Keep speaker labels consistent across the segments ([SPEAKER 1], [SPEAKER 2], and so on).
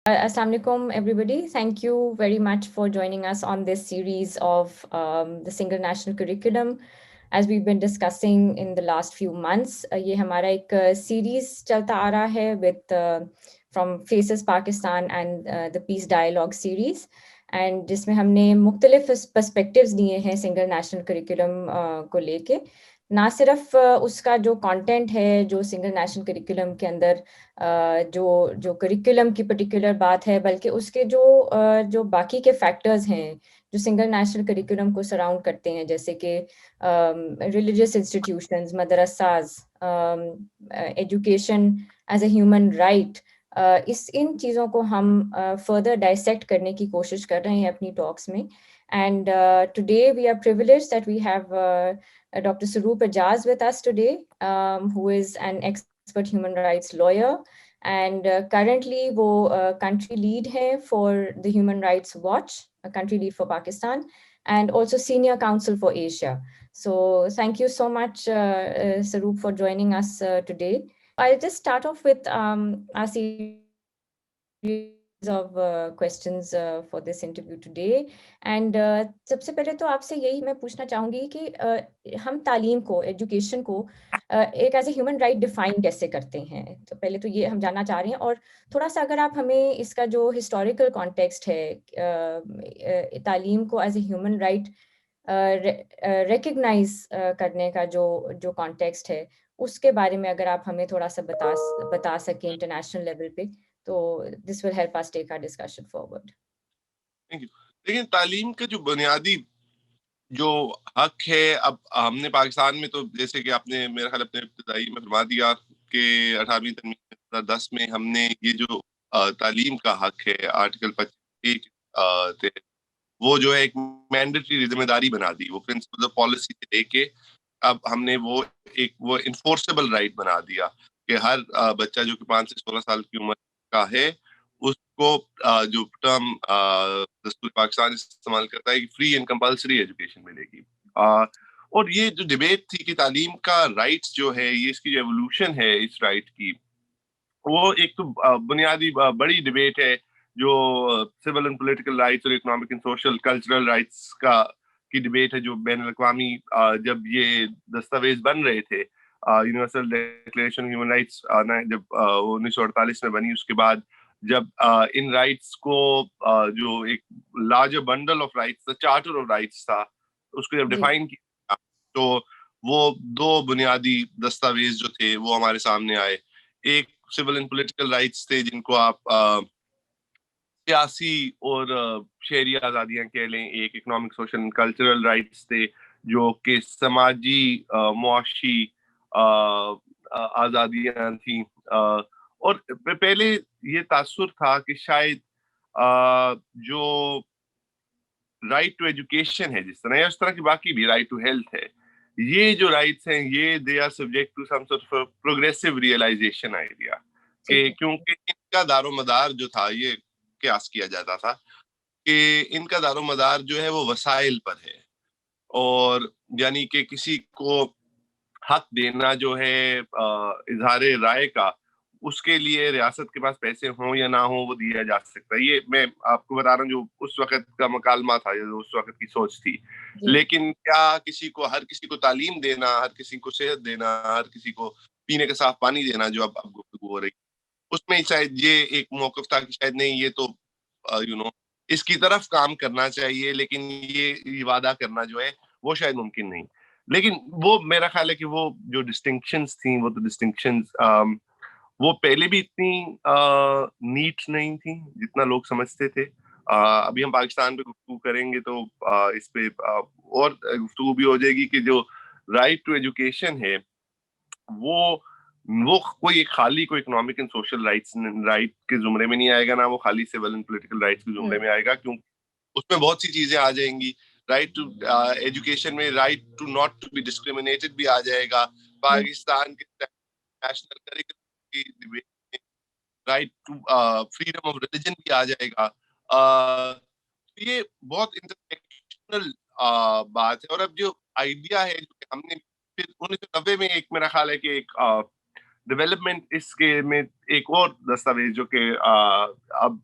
[SPEAKER 1] Assalamu alaikum, everybody. Thank you very much for joining us on this series of the Single National Curriculum. As we've been discussing in the last few months, یہ ہمارا ایک series چلتا آ رہا ہے with from Faces Pakistan and the Peace Dialogue series. And جس میں ہم نے مختلف perspectives دیے ہیں سنگل نیشنل کریکولم کو لے کے. نہ صرف اس کا جو کانٹینٹ ہے جو سنگل نیشنل کریکولم کے اندر جو کریکولم کی پرٹیکولر بات ہے، بلکہ اس کے جو باقی کے فیکٹرز ہیں جو سنگل نیشنل کریکولم کو سراؤنڈ کرتے ہیں، جیسے کہ ریلیجیس انسٹیٹیوشنز، مدرساز، education as a human right, ان چیزوں کو ہم فردر ڈائسیکٹ کرنے کی کوشش کر رہے ہیں اپنی ٹاکس میں. And today we are privileged that we have Dr. Saroop Ejaz with us today, who is an expert human rights lawyer, and currently wo country lead hai for the Human Rights Watch, a country lead for Pakistan, and also senior counsel for Asia. So thank you so much, Saroop, for joining us today. I'll just start off with our series of questions for this interview today. And سب سے پہلے تو آپ سے یہی میں پوچھنا چاہوں گی کہ ہم تعلیم کو، ایجوکیشن کو ایک as a human right define کیسے کرتے ہیں. تو پہلے تو یہ ہم جاننا چاہ رہے ہیں، اور تھوڑا سا اگر آپ ہمیں اس کا جو ہسٹوریکل کانٹیکسٹ ہے تعلیم کو as a human right recognise کرنے کا جو کانٹیکسٹ ہے، اس کے بارے میں اگر آپ ہمیں تھوڑا سا بتا سکیں انٹرنیشنل لیول پہ، تو this will help us take our discussion forward.
[SPEAKER 2] لیکن تعلیم کا جو بنیادی جو حق ہے، اب ہم نے پاکستان میں تو جیسے کہ آپ نے میرا خیال اپنے ابتدائی میں فرما دیا کہ 18ویں ترمیم 2010 میں ہم نے یہ جو تعلیم کا حق ہے آرٹیکل 25 وہ جو ہے ایک مینڈیٹری ذمہ داری بنا دی. وہ پرنسپل آف پالیسی سے لے کے اب ہم نے وہ انفورسیبل رائٹ بنا دیا کہ ہر بچہ جو کہ 5 سے 16 سال کی عمر کا ہے، اس کو جو ٹرم دستور پاکستان استعمال کرتا ہے کہ فری اینڈ کمپلسری ایجوکیشن ملے گی. اور یہ جو ڈیبیٹ تھی کہ تعلیم کا رائٹس جو ہے، یہ اس کی جو ایوولوشن ہے اس رائٹ کی، وہ ایک تو بنیادی بڑی ڈیبیٹ ہے جو سول اینڈ پولیٹیکل رائٹس اور economic and social cultural rights کی ڈیبیٹ ہے، جو بین الاقوامی جب یہ دستاویز بن رہے تھے، یونیورسل ڈیکلیریشن ہیومن رائٹس جب 1948 میں بنی، اس کے بعد جب ان رائٹس کو جو ایک لارجر بنڈل آف رائٹس تھا، چارٹر آف رائٹس تھا، اس کو جب ڈیفائن کیا تو وہ دو بنیادی دستاویز جو تھے وہ ہمارے سامنے آئے. ایک سول اینڈ پولیٹیکل رائٹس تھے جن کو آپ سیاسی اور شہری آزادیاں کہہ لیں، ایک اکنامک سوشل کلچرل رائٹس تھے جو کہ سماجی معاشی آزادیاں تھیں. اور پہلے یہ تاثر تھا کہ شاید جو رائٹ ٹو ایجوکیشن ہے جس طرح یا اس طرح کی باقی بھی رائٹ ٹو ہیلتھ ہے، یہ جو رائٹس ہیں یہ they are subject to some sort of progressive realisation idea, کہ کیونکہ ان کا دار و مدار جو تھا، یہ قیاس کیا جاتا تھا کہ ان کا دار و مدار جو ہے وہ وسائل پر ہے، اور یعنی کہ کسی کو حق دینا جو ہے اظہار رائے کا، اس کے لیے ریاست کے پاس پیسے ہوں یا نہ ہوں وہ دیا جا سکتا ہے. یہ میں آپ کو بتا رہا ہوں جو اس وقت کا مکالمہ تھا، جو اس وقت کی سوچ تھی. لیکن کیا ہر کسی کو تعلیم دینا، ہر کسی کو صحت دینا، ہر کسی کو پینے کا صاف پانی دینا جو اب گفتگو ہو رہی، اس میں شاید یہ ایک موقف تھا کہ شاید نہیں، یہ تو اس کی طرف کام کرنا چاہیے، لیکن یہ وعدہ کرنا جو ہے وہ شاید ممکن نہیں. لیکن وہ میرا خیال ہے کہ وہ جو ڈسٹنکشنز تھیں، وہ تو ڈسٹنکشنز وہ پہلے بھی اتنی نیٹ نہیں تھیں جتنا لوگ سمجھتے تھے. ابھی ہم پاکستان پہ گفتگو کریں گے تو اس پہ اور گفتگو بھی ہو جائے گی کہ جو رائٹ ٹو ایجوکیشن ہے وہ کوئی ایک خالی کوئی اکنامک اینڈ سوشل رائٹ کے زمرے میں نہیں آئے گا، نہ وہ خالی سول اینڈ پولیٹیکل رائٹس کے زمرے میں آئے گا، کیونکہ اس میں بہت سی چیزیں آ جائیں گی. رائٹ ٹو ایجوکیشن میں right to not to be discriminated بھی آ جائے گا. پاکستان کے نیشنل کریکولم کی ڈبیٹ میں right to freedom of religion بھی آ جائے گا. یہ بہت انٹرسیکشنل بات ہے. اور اب جو آئیڈیا ہے جو کہ ہم نے پھر 1990 میں ایک میرا خیال ہے کہ ایک ڈیولپمنٹ اس کے میں ایک اور دستاویز جو کہ اب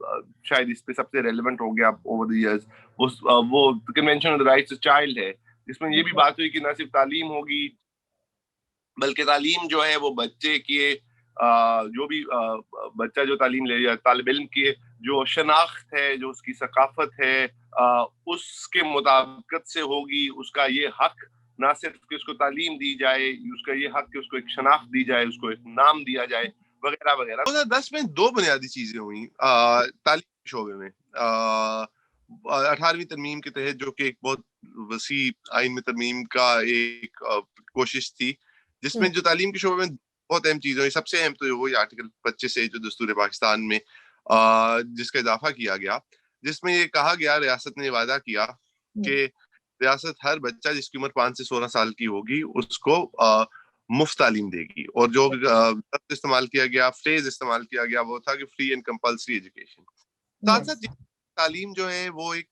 [SPEAKER 2] شاید اس پہ سب سے ریلیونٹ ہو گیا اوور دی ایئرز، وہ convention on the rights of child ہے، جس میں یہ بھی بات ہوئی کہ نہ صرف تعلیم ہوگی بلکہ تعلیم جو ہے وہ بچے کی جو بھی بچہ جو تعلیم لے رہا طالب علم کی جو شناخت ہے، جو اس کی ثقافت ہے، اس کے مطابقت سے ہوگی. اس کا یہ حق نہ صرف کہ اس کو تعلیم دی جائے، اس کا یہ حق کہ اس کو ایک شناخت دی جائے، اس کو ایک نام دیا جائے وغیرہ وغیرہ. 2010 میں دو بنیادی چیزیں ہوئیں تعلیم کے شعبے میں. 18ویں ترمیم کے تحت، جو کہ ایک بہت وسیع آئین میں ترمیم کا ایک کوشش تھی، جس میں جو تعلیم کے شعبے میں بہت اہم چیزیں ہوئی. سب سے اہم تو وہی آرٹیکل 25 ہے جو دستور پاکستان میں جس کا اضافہ کیا گیا، جس میں یہ کہا گیا، ریاست نے وعدہ کیا کہ ریاست ہر بچہ جس کی عمر 5 سے 16 سال کی ہوگی اس کو مفت تعلیم دے گی. اور جو لفظ استعمال کیا گیا، فریز استعمال کیا گیا، وہ تھا کہ فری اینڈ کمپلسری ایجوکیشن. ساتھ ساتھ تعلیم جو ہے وہ ایک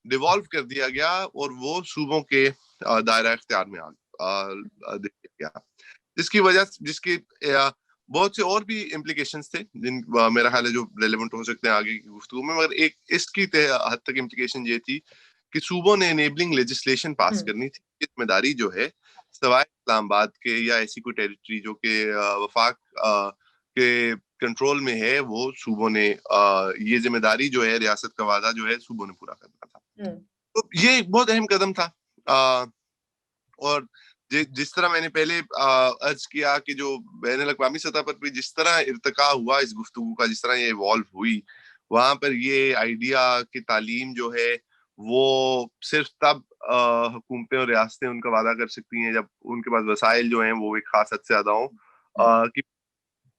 [SPEAKER 2] ڈیوالو کر دیا گیا اور وہ صوبوں کے دائرہ اختیار میں دے دیا گیا، جس کی وجہ جس کی بہت سے اور بھی امپلیکیشنز تھے جن میرا خیال ہے جو ریلیونٹ ہو سکتے ہیں آگے کی گفتگو میں. مگر ایک اس کی حد تک امپلیکیشن یہ تھی کہ صوبوں نے انیبلنگ لیجسلیشن پاس کرنی تھی. ذمہ داری جو ہے سوائے اسلام آباد کے یا ایسی کوئی ٹیریٹری جو کہ وفاق کے کنٹرول میں ہے، وہ صوبوں نے یہ ذمہ داری جو ہے، ریاست کا وعدہ جو ہے، صوبوں نے پورا کرنا تھا. تو یہ ایک بہت اہم قدم تھا. اور جس طرح میں نے پہلے عرض کیا کہ جو بین الاقوامی سطح پر بھی جس طرح ارتقا ہوا اس گفتگو کا، جس طرح یہ ایوالو ہوئی، وہاں پر یہ آئیڈیا کہ تعلیم جو ہے وہ صرف تب حکومتیں اور ریاستیں ان کا وعدہ کر سکتی ہیں جب ان کے پاس وسائل جو ہیں وہ ایک خاص حد سے زیادہ ہوں.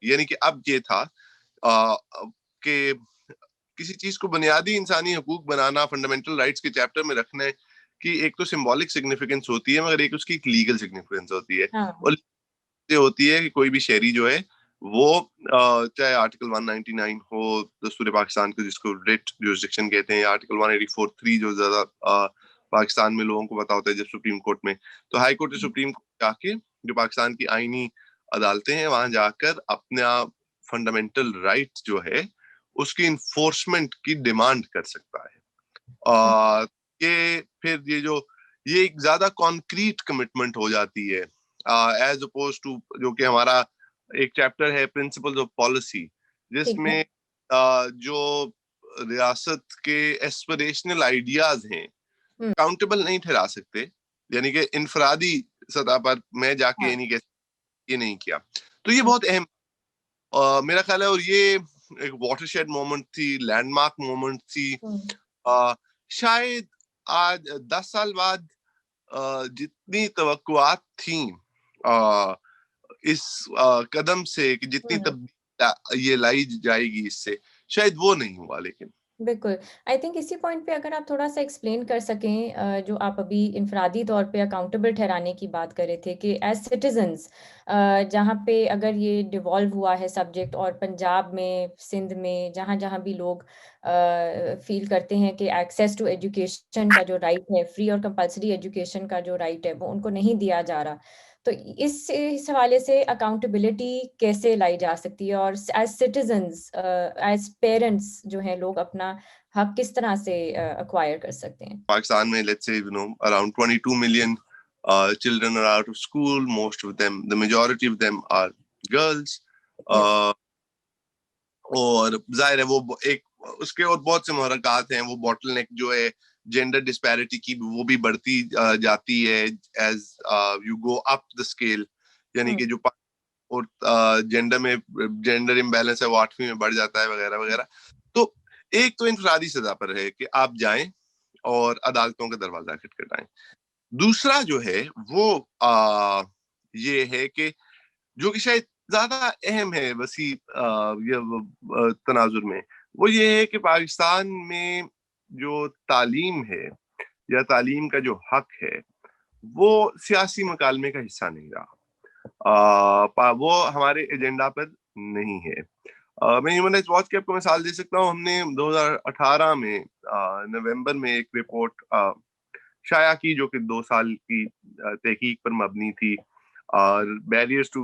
[SPEAKER 2] یعنی کہ اب یہ تھا کہ کسی چیز کو بنیادی انسانی حقوق بنانا، فنڈامنٹل رائٹس کے چیپٹر میں رکھنے کی ایک تو سمبولک سگنیفیکینس ہوتی ہے، مگر ایک اس کی ایک لیگل سگنیفیکینس ہوتی ہے. اور یہ ہوتی ہے کہ کوئی بھی شہری جو ہے وہ چاہے آرٹیکل 199 ہو دستور پاکستان کے، جس کو ریٹ جورسڈکشن کہتے ہیں، یا آرٹیکل 184(3) جو زیادہ پاکستان میں لوگوں کو پتا ہوتا ہے جب سپریم کورٹ میں، تو ہائی کورٹ سے سپریم کورٹ جا کے جو پاکستان کی آئینی عدالتیں ہیں وہاں جا کر اپنا فنڈامنٹل رائٹ جو ہے اس کی انفورسمنٹ کی ڈیمانڈ کر سکتا ہے. یہ پھر یہ ایک زیادہ کانکریٹ کمٹمنٹ ہو جاتی ہے ایز اپوز ٹو جو کہ ہمارا ایک چیپٹر ہے پرنسپلز آف پالیسی، جس میں جو ریاست کے ایسپریشنل آئیڈیاز ہیں اکاؤنٹیبل نہیں ٹھہرا سکتے. یعنی کہ انفرادی سطح پر میں جا کے یہ نہیں کیا. تو یہ بہت اہم میرا خیال ہے، اور یہ ایک واٹر شیڈ مومنٹ تھی، لینڈ مارک مومنٹ تھی. شاید آج 10 سال بعد جتنی توقعات تھیں اس قدم سے کہ جتنی تبدیلی یہ لائی جائے گی اس سے، شاید وہ نہیں ہوا. لیکن
[SPEAKER 1] بالکل آئی تھنک اسی پوائنٹ پہ اگر آپ تھوڑا سا ایکسپلین کر سکیں، جو آپ ابھی انفرادی طور پہ اکاؤنٹیبل ٹھہرانے کی بات کر رہے تھے کہ ایز سٹیزنز جہاں پہ اگر یہ ڈیوالو ہوا ہے سبجیکٹ، اور پنجاب میں، سندھ میں، جہاں جہاں بھی لوگ فیل کرتے ہیں کہ ایکسیس ٹو ایجوکیشن کا جو رائٹ ہے، فری اور کمپلسری ایجوکیشن کا جو رائٹ ہے، وہ ان کو نہیں دیا جا رہا، تو اس حوالے سے اکاؤنٹیبلٹی کیسے لائی جا سکتی ہے، اور ایز سٹیزنز، ایز پیرنٹس جو ہیں لوگ اپنا حق کس طرح سے ایکوائر کر سکتے ہیں؟
[SPEAKER 2] پاکستان میں let's say around 22 million children are out of school. Most of them, the majority of them are girls. اور ظاہر ہے وہ ایک اس کے اور بہت سے محرکات ہیں. وہ باٹل نیک جو ہے جینڈر ڈسپیرٹی کی، وہ بھی بڑھتی جاتی ہے as you go up the scale. یعنی کہ جو اور جینڈر امبیلنس ہے وہ 8ویں میں بڑھ جاتا ہے وغیرہ وغیرہ. تو ایک تو انفرادی سطح پر ہے کہ آپ جائیں اور عدالتوں کا دروازہ کھٹکھٹائیں. دوسرا جو ہے وہ یہ ہے کہ جو کہ شاید زیادہ اہم ہے وسیع تناظر میں، وہ یہ ہے کہ پاکستان میں جو تعلیم ہے یا تعلیم کا جو حق ہے وہ سیاسی مکالمے کا حصہ نہیں رہا. وہ ہمارے ایجنڈا پر نہیں ہے. میں ہیومن رائٹس واچ کی آپ کو مثال دے سکتا ہوں. ہم نے 2018 میں نومبر میں ایک رپورٹ شائع کی جو کہ 2 سال کی تحقیق پر مبنی تھی، اور barriers to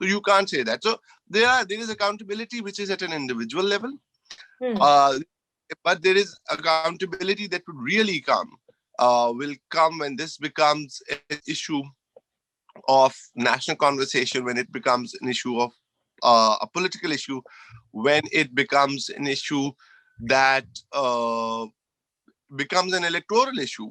[SPEAKER 2] so you can't say that. So there is accountability which is at an individual level, but there is accountability that would really will come when this becomes an issue of national conversation, when it becomes an issue of a political issue, when it becomes an issue that becomes an electoral issue.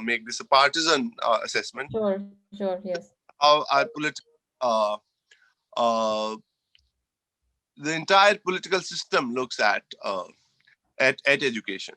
[SPEAKER 2] make this a partisan assessment.
[SPEAKER 1] Sure, yes.
[SPEAKER 2] Our political the entire political system looks at education.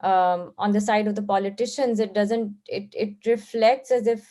[SPEAKER 1] on the side of the politicians. It reflects as if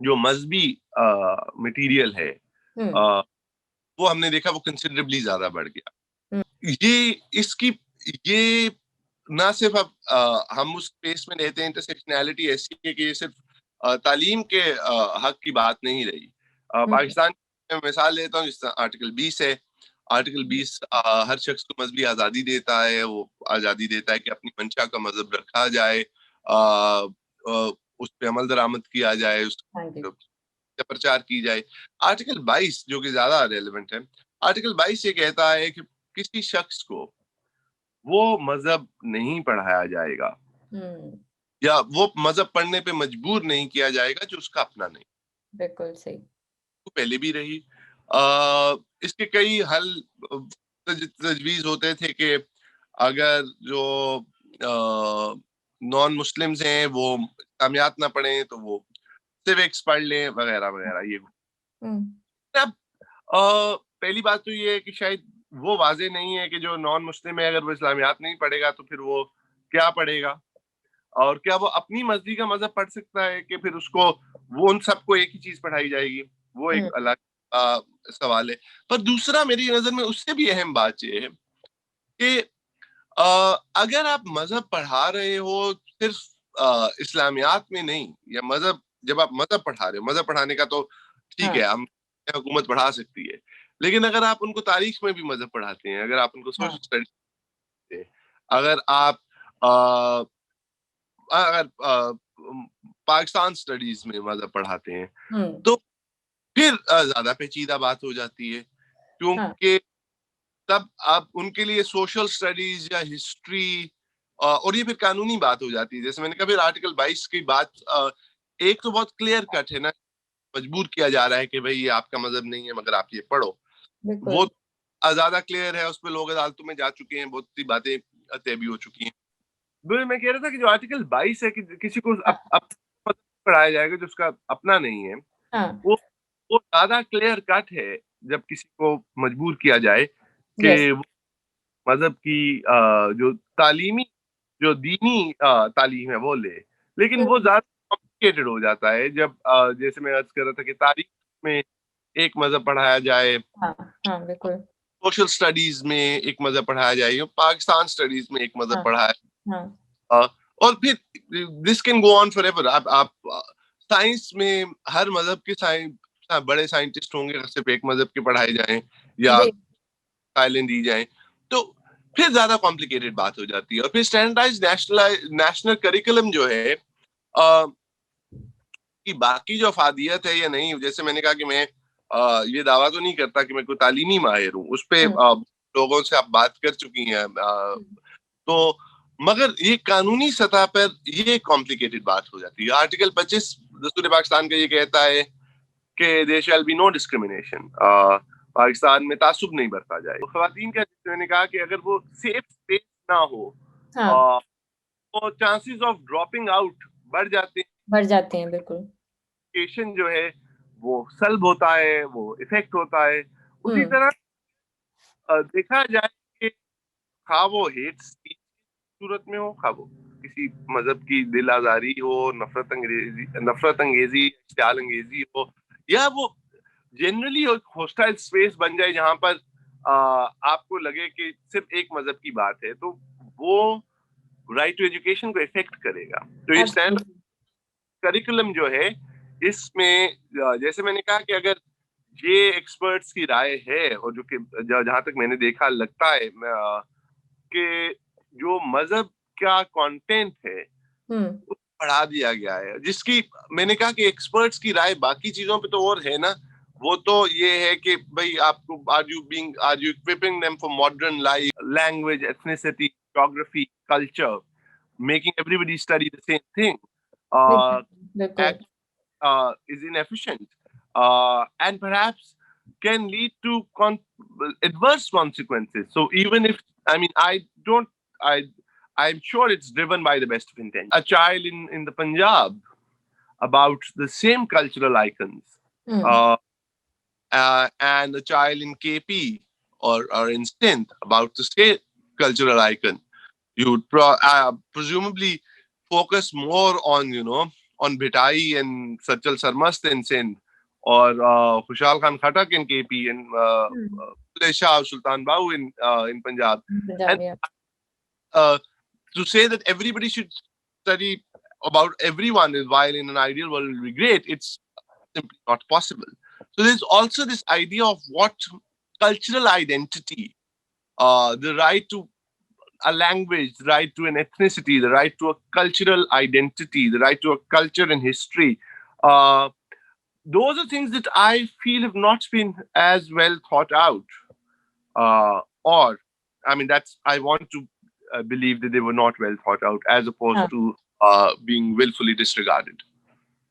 [SPEAKER 2] جو مذہبی material ہے وہ ہم نے دیکھا وہ considerably زیادہ بڑھ گیا. یہ نہ صرف اب ہم اس اسپیس میں رہتے ہیں, انٹرسیکشنالٹی ایسی ہے کہ یہ صرف تعلیم کے حق کی بات نہیں رہی. پاکستان میں مثال لیتا ہوں, جس طرح آرٹیکل 20 ہے. آرٹیکل 20 ہر شخص کو مذہبی آزادی دیتا ہے. وہ آزادی دیتا ہے کہ اپنی منشا کا مذہب رکھا جائے, اس پہ عمل درآمد کیا جائے, اس کا پرچار کی جائے. آرٹیکل 22 جو کہ زیادہ ریلیونٹ ہے, آرٹیکل 22 یہ کہتا ہے کہ کسی شخص کو وہ مذہب نہیں پڑھایا جائے گا یا وہ مذہب پڑھنے پہ مجبور نہیں کیا جائے گا جو اس کا اپنا نہیں.
[SPEAKER 1] بالکل صحیح.
[SPEAKER 2] پہلے بھی رہی. اس کے کئی حل تجویز ہوتے تھے کہ اگر جو نان مسلمز ہیں وہ اسلامیات نہ پڑھیں تو وہ سیوکس پڑھ لیں وغیرہ وغیرہ. یہ اب پہلی بات تو یہ ہے کہ شاید وہ واضح نہیں ہے کہ جو نان مسلم ہے اگر وہ اسلامیات نہیں پڑھے گا تو پھر وہ کیا پڑھے گا, اور کیا وہ اپنی مرضی کا مذہب پڑھ سکتا ہے کہ پھر اس کو وہ ان سب کو ایک ہی چیز پڑھائی جائے گی. وہ ایک الگ سوال ہے. پر دوسرا میری نظر میں اس سے بھی اہم بات یہ ہے کہ اگر آپ مذہب پڑھا رہے ہو صرف اسلامیات میں نہیں, یا مذہب جب آپ مذہب پڑھا رہے ہو, مذہب پڑھانے کا تو ٹھیک ہے ہم حکومت پڑھا سکتی ہے, لیکن اگر آپ ان کو تاریخ میں بھی مذہب پڑھاتے ہیں, اگر آپ ان کو سوشل اسٹڈیز, اگر آپ پاکستان اسٹڈیز میں مذہب پڑھاتے ہیں تو پھر زیادہ پیچیدہ بات ہو جاتی ہے, کیونکہ تب آپ ان کے لیے سوشل اسٹڈیز یا ہسٹری اور یہ پھر قانونی بات ہو جاتی ہے. جیسے میں نے کہا پھر آرٹیکل 22 کی بات ایک تو بہت کلیئر کٹ ہے نا, مجبور کیا جا رہا ہے کہ بھئی یہ آپ کا مذہب نہیں ہے مگر آپ یہ پڑھو. وہ زیادہ کلیئر ہے, اس پہ لوگ عدالتوں میں جا چکے ہیں, بہت سی باتیں طے بھی ہو چکی ہیں. میں کہہ رہا تھا کہ جو آرٹیکل 22 ہے کہ کسی کو پڑھایا جائے گا جو اس کا اپنا نہیں ہے, وہ زیادہ کلیئر کٹ ہے جب کسی کو مجبور کیا جائے کہ مذہب کی جو تعلیمی جو دینی تعلیم ہے وہ لے. لیکن وہ زیادہ کمپلیکیٹڈ ہو جاتا ہے جب جیسے میں عرض کر رہا تھا کہ تاریخ میں ایک مذہب پڑھایا جائے, سوشل سٹڈیز میں ایک مذہب پڑھایا جائے, پاکستان سٹڈیز میں ایک مذہب پڑھایا جائے, اور پھر this can go on for ever. آپ سائنس میں ہر مذہب کے بڑے سائنٹسٹ ہوں گے, صرف ایک مذہب کے پڑھائے جائیں یا قائلین دی جائیں تو پھر زیادہ کمپلیکیٹڈ بات ہو جاتی ہے. اور پھر اسٹینڈرڈائز نیشنل کریکولم جو ہے کی باقی جو افادیت ہے یا نہیں, جیسے میں نے کہا کہ میں یہ دعویٰ تو نہیں کرتا کہ میں کوئی تعلیمی ماہر ہوں, اس پہ لوگوں سے آپ بات کر چکی ہیں, تو مگر یہ قانونی سطح پر یہ کمپلیکیٹڈ بات ہو جاتی ہے. آرٹیکل 25 دستور پاکستان کا یہ کہتا ہے کہ there shall be no discrimination, Pakistan میں تعصب نہیں برتا جائے. خواتین کا میں نے کہا کہ اگر وہ سیف اسپیس نہ ہو تو چانسز آف ڈراپنگ آؤٹ بڑھ جاتے ہیں. بالکل ایجوکیشن جو ہے وہ سلب ہوتا ہے, وہ افیکٹ ہوتا ہے. اسی طرح دیکھا جائے کہ خواہ وہ ہیٹ اسپیچ صورت میں ہو, خواہ وہ کسی مذہب کی دل آزاری ہو, نفرت انگیزی اشتعال انگیزی ہو, یا وہ جنرلی ہوسٹائل اسپیس بن جائے جہاں پر آپ کو لگے کہ صرف ایک مذہب کی بات ہے, تو وہ رائٹ ٹو ایجوکیشن کو افیکٹ کرے گا. تو یہ اسٹینڈرڈ کریکولم جو ہے اس میں جیسے میں نے کہا کہ اگر یہ ایکسپرٹس کی رائے ہے, اور جو کہ جہاں تک میں نے دیکھا لگتا ہے کہ جو مذہب کا کانٹینٹ ہے وہ بڑھا دیا گیا ہے, جس کی میں نے کہا کہ ایکسپرٹس کی رائے باقی چیزوں پہ تو اور ہے نا, وہ تو یہ ہے کہ بھئی آپ کو are you equipping them for modern life, language, ethnicity, geography, culture, making everybody study the same thing is inefficient and perhaps can lead to adverse consequences. So even if, I mean, I'm sure it's driven by the best of intent. A child in the Punjab about the same cultural icons, and a child in KP or in Sindh about the same cultural icon, you would presumably focus more on, on Bhitai and Sachal Sarmast in Sindh, or Khushal Khan Khattak in KP, and Shah Sultan Bahu in Punjab. And to say that everybody should study about everyone is, while in an ideal world will be great, it's simply not possible. So there's also this idea of what cultural identity, the right to a language, the right to an ethnicity, the right to a cultural identity, the right to a culture and history. Those are things that I feel have not been as well thought out. Or, I mean, I want to believe that they were not well thought out, as opposed to being willfully disregarded.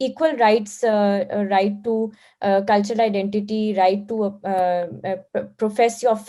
[SPEAKER 1] equal rights, right to cultural identity, right to profess your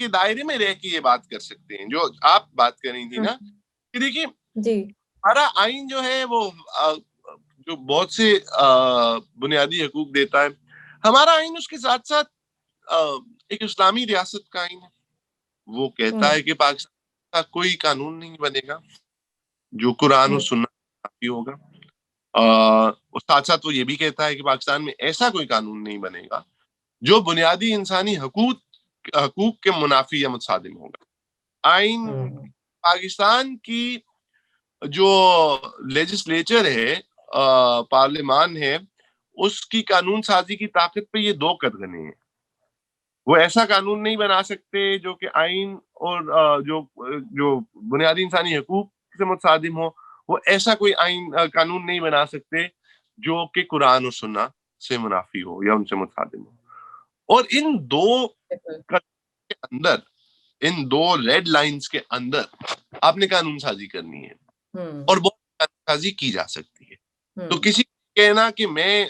[SPEAKER 2] کے دائرے میں رہ کے یہ بات کر سکتے ہیں. جو آپ بات کر رہی تھی نا کہ دیکھیے ہمارا آئین جو ہے وہ جو بہت سے بنیادی حقوق دیتا ہے, ہمارا آئین اس کے ساتھ ساتھ ایک اسلامی ریاست کا آئین ہے. وہ کہتا ہے کہ پاکستان کا کوئی قانون نہیں بنے گا جو قرآن و سنت کافی ہوگا. اور ساتھ ساتھ وہ یہ بھی کہتا ہے کہ پاکستان میں ایسا کوئی قانون نہیں بنے گا جو بنیادی انسانی حقوق کے منافی یا متصادم ہوگا. آئین پاکستان کی جو لیجسلیچر ہے, پارلیمان ہے, اس کی قانون سازی کی طاقت پہ یہ دو قدغنیں ہیں. وہ ایسا قانون نہیں بنا سکتے جو کہ آئین اور جو بنیادی انسانی حقوق سے متصادم ہو. وہ ایسا کوئی قانون نہیں بنا سکتے جو کہ قرآن و سنت سے منافی ہو یا ان سے متصادم ہو. اور ان دو کے اندر, ان دو ریڈ لائنز کے اندر آپ نے قانون سازی کرنی ہے اور بہت قانون سازی کی جا سکتی ہے. تو کسی کہنا کہ میں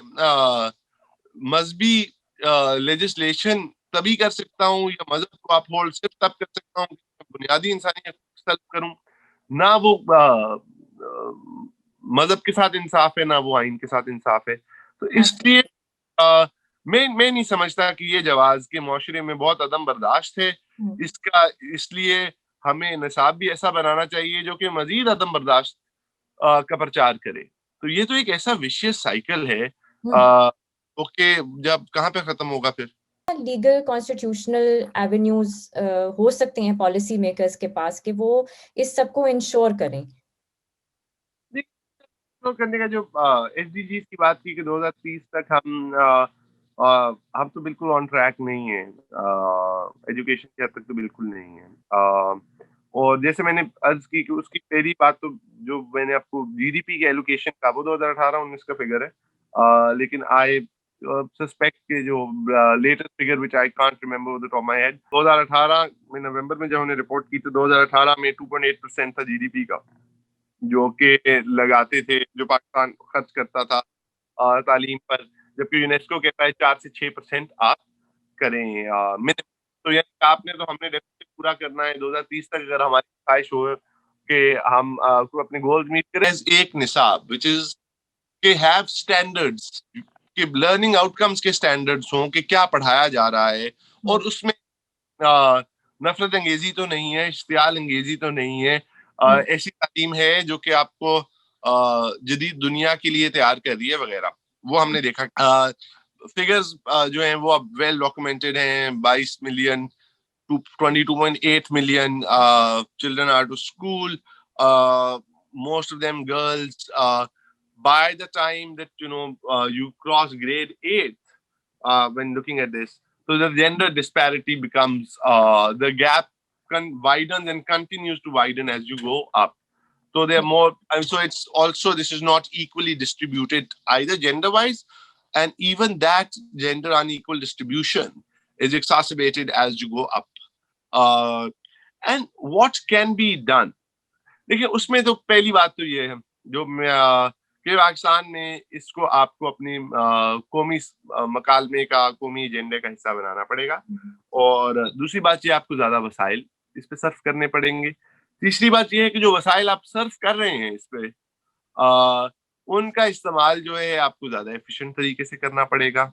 [SPEAKER 2] مذہبی لیجسلیشن تبھی کر سکتا ہوں یا مذہب کو اپ ہولڈ صرف تب کر سکتا ہوں کہ بنیادی انسانی حقوق سلب کروں, نہ وہ مذہب کے ساتھ انصاف ہے نہ وہ آئین کے ساتھ انصاف ہے. تو اس لیے میں نہیں سمجھتا کہ یہ جواز کے معاشرے میں بہت عدم برداشت ہے اس لیے ہمیں نصاب بھی ایسا بنانا چاہیے جو کہ مزید عدم برداشت کا پرچار کرے. تو یہ تو ایک ایسا وشیس سائیکل ہے کہ جب کہاں پہ ختم ہوگا. پھر
[SPEAKER 1] لیگل کانسٹیٹیوشنل ایونیوز ہو سکتے ہیں پالیسی میکرز کے پاس کہ وہ اس سب کو انشور کریں.
[SPEAKER 2] کرنے کا جو ایس ڈی جیز کی بات کی کہ 2030 تک ہم تو بالکل آن ٹریک نہیں ہیں, ایجوکیشن کے حد تک تو بالکل نہیں ہے. اور جیسے میں نے عرض کی کہ اس کی پہلی بات تو جو میں نے آپ کو جی ڈی پی کے ایلوکیشن کا وہ 2018-19 کا فگر ہے, لیکن آئی سسپیکٹ کہ جو latest figure which I can't remember with the top my head 2018 میں نومبر میں جب ہم نے رپورٹ کی تو 2018 میں 2.8% تھا جی ڈی پی کا جو کہ لگاتے تھے, جو پاکستان خرچ کرتا تھا تعلیم پر, جبکہ یونیسکو کہتا ہے 4 سے 6% آپ کریں. تو یعنی آپ نے تو ہم نے پورا کرنا ہے 2030 تک. اگر ہماری خواہش ہو کہ ہم اپنے گولز میٹ کریں, ایک نصاب وچ از کہ ہیو اسٹینڈرڈز, کہ لرننگ آؤٹ کمز کے اسٹینڈرڈز ہوں کہ کیا پڑھایا جا رہا ہے, اور اس میں نفرت انگیزی تو نہیں ہے, اشتعال انگیزی تو نہیں ہے, ایسی تعلیم ہے جو کہ آپ کو جدید دنیا کے لیے تیار کر رہی ہے وغیرہ. وہ ہم نے دیکھا. فگرز جو ہیں وہ اب ویل ڈاکومنٹڈ ہیں. 22 million 22.8 million children are to school, most of them girls. By the time that you cross grade 8, when looking at this, so the gender disparity becomes the gap widens and continues to widen as you go up. So there are more, and so it's also, this is not equally distributed either gender wise, and even that gender unequal distribution is exacerbated as you go up. And what can be done? دیکھیے اس میں تو پہلی بات تو یہ ہے جو کہ پاکستان میں اس کو آپ کو اپنی قومی مکالمے کا, قومی ایجنڈے کا حصہ بنانا پڑے گا. اور دوسری بات یہ آپ کو زیادہ وسائل اس پہ صرف کرنے پڑیں گے. تیسری بات یہ ہے کہ جو وسائل آپ صرف کر رہے ہیں اس پہ ان کا استعمال جو ہے آپ کو زیادہ ایفیشینٹ طریقے سے کرنا پڑے گا.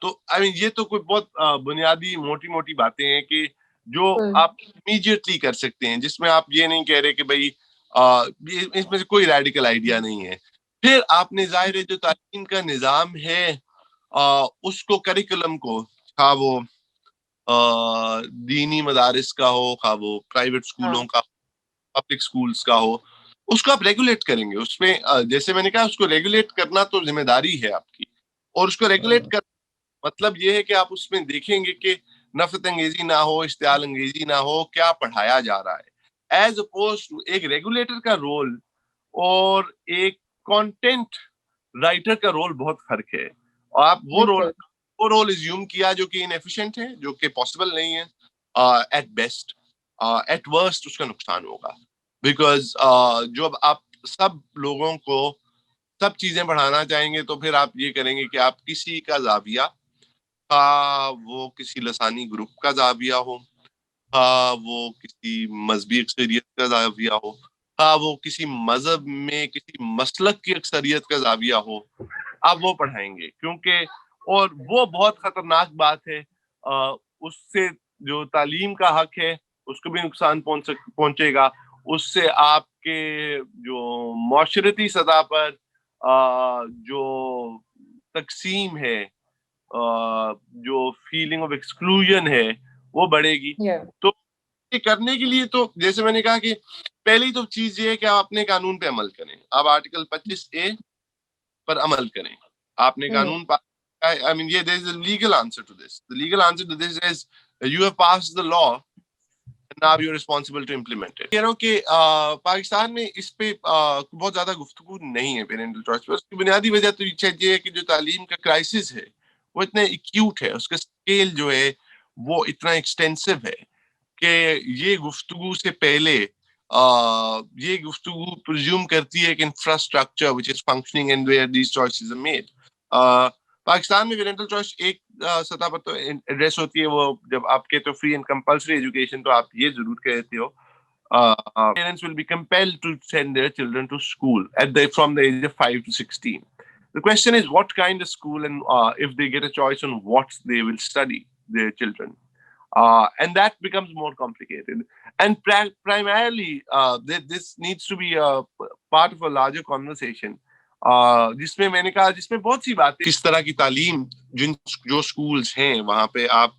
[SPEAKER 2] تو یہ تو کوئی بہت بنیادی موٹی موٹی باتیں ہیں کہ جو آپ امیڈیٹلی کر سکتے ہیں, جس میں آپ یہ نہیں کہہ رہے کہ بھائی اس میں سے کوئی ریڈیکل آئیڈیا نہیں ہے. پھر آپ نے ظاہر ہے جو تعلیم کا نظام ہے اس کو کریکولم کو, خواہ وہ دینی مدارس کا ہو, خواہ وہ پرائیویٹ اسکولوں کا, پبلک اسکولس کا ہو, اس کو آپ ریگولیٹ کریں گے. اس میں جیسے میں نے کہا اس کو ریگولیٹ کرنا تو ذمہ داری ہے آپ کی, اور اس کو ریگولیٹ کر مطلب یہ ہے کہ آپ اس میں دیکھیں گے کہ نفرت انگیزی نہ ہو, اشتعال انگیزی نہ ہو, کیا پڑھایا جا رہا ہے. ایز اپوز ٹو ایک ریگولیٹر کا رول اور ایک کانٹینٹ رائٹر کا رول بہت فرق ہے. اور آپ وہ رول ایزیوم کیا جو کہ انیفیشینٹ ہے, جو کہ پاسبل نہیں ہے ایٹ بیسٹ. ایٹ ورسٹ اس کا نقصان ہوگا, بیکاز جو اب آپ سب لوگوں کو سب چیزیں پڑھانا چاہیں گے تو پھر آپ یہ کریں گے کہ آپ کسی کا زاویہ وہ کسی لسانی گروپ کا زاویہ ہو، وہ کسی مذہبی اکثریت کا زاویہ ہو، وہ کسی مذہب میں کسی مسلک کی اکثریت کا زاویہ ہو، آپ وہ پڑھائیں گے. کیونکہ اور وہ بہت خطرناک بات ہے، اس سے جو تعلیم کا حق ہے اس کو بھی نقصان پہنچے گا. اس سے آپ کے جو معاشرتی سطح پر جو تقسیم ہے، جو فیلنگ آف ایکسکلوژن ہے، وہ بڑھے گی. تو یہ کرنے کے لیے تو جیسے میں نے کہا کہ پہلی تو چیز یہ ہے کہ آپ اپنے قانون پہ عمل کریں. آپ آرٹیکل 25A پر عمل کریں. آپ نے قانون I mean, yeah, there is a legal answer to this. The legal answer to this is you have passed the law and now you're responsible to implement it. کہہ رہا ہوں کہ پاکستان میں اس پہ بہت زیادہ گفتگو نہیں ہے پیرنٹل چوائس پہ. اس کی بنیادی وجہ تو یہ ہے کہ جو تعلیم کا کرائسس ہے وہ اتنا ایکیوٹ ہے، اس کا اسکیل جو ہے وہ اتنا ایکسٹینسو ہے کہ یہ گفتگو سے پہلے یہ گفتگو پرزیوم کرتی ہے کہ infrastructure which is functioning and where these choices are made. Pakistan میں پیرنٹل چوائس ایک سطح پر تو ایڈریس ہوتی ہے، وہ جب آپ کہتے ہو فری اینڈ کمپلسری ایجوکیشن تو آپ یہ ضرور کہتے ہو parents will be compelled to send their children to school from the age of 5 to 16. The question is what kind of school and if they get a choice on what they will study, their children. And that becomes more complicated. And primarily, this needs to be a part of a larger conversation. جس میں میں نے کہا جس میں بہت سی باتیں، کس طرح کی تعلیم جو سکولز ہیں وہاں پہ آپ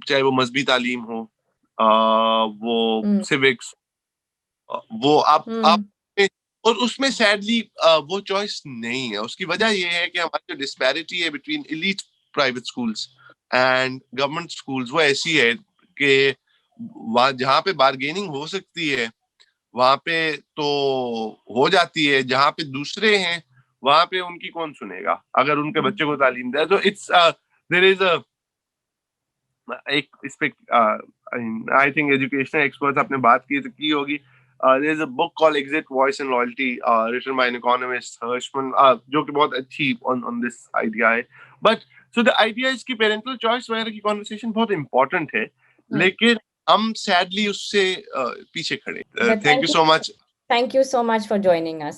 [SPEAKER 2] چاہے وہ مذہبی تعلیم ہو، وہ سیوکس، وہ آپ اور اس میں سیڈلی وہ چوائس نہیں ہے. اس کی وجہ یہ ہے کہ ہماری جو ڈسپیرٹی ہے between elite private schools and government schools وہ ایسی ہے کہ وہاں جہاں پہ بارگیننگ ہو سکتی ہے وہاں پہ تو ہو جاتی ہے، جہاں پہ دوسرے ہیں وہاں پہ ان کی کون سنے گا اگر ان کے بچے کو تعلیم دے. تو اٹس دیر از ایک اس پہ آئی تھنک ایجوکیشنل ایکسپرٹس آپ نے بات کی ہوگی. There is a book called Exit, Voice and Loyalty, written by an economist, Hirschman, جو کہ بہت اچھی on this idea ہے. But so the idea is کہ parental choice وغیرہ کی conversation بہت important ہے، لیکن ہم sadly اس سے پیچھے کھڑے. Thank you so much.
[SPEAKER 1] Thank you so much for joining us.